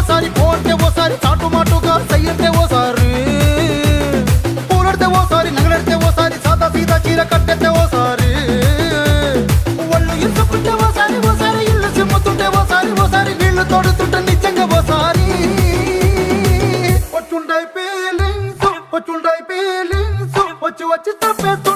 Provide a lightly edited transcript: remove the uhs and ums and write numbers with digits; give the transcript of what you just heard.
ఓసారి పోతే ఓసారి చాటు మాటుగా సయ్యంటే ఓసారి పూలడితే ఓసారి నగలడితే ఓసారి సాదా సీదా చీర కట్టెత్తే ఓసారి ఒళ్ళు ఇసుకుంటే ఓసారి ఓసారి ఇల్లు సిమ్ముతుంటే ఓసారి ఓసారి నీళ్లు తోడుతుంటే నిజంగా ఓసారి వచ్చుంటాయి ఫీలింగ్స్ వచ్చి వచ్చి తప్పేస్తా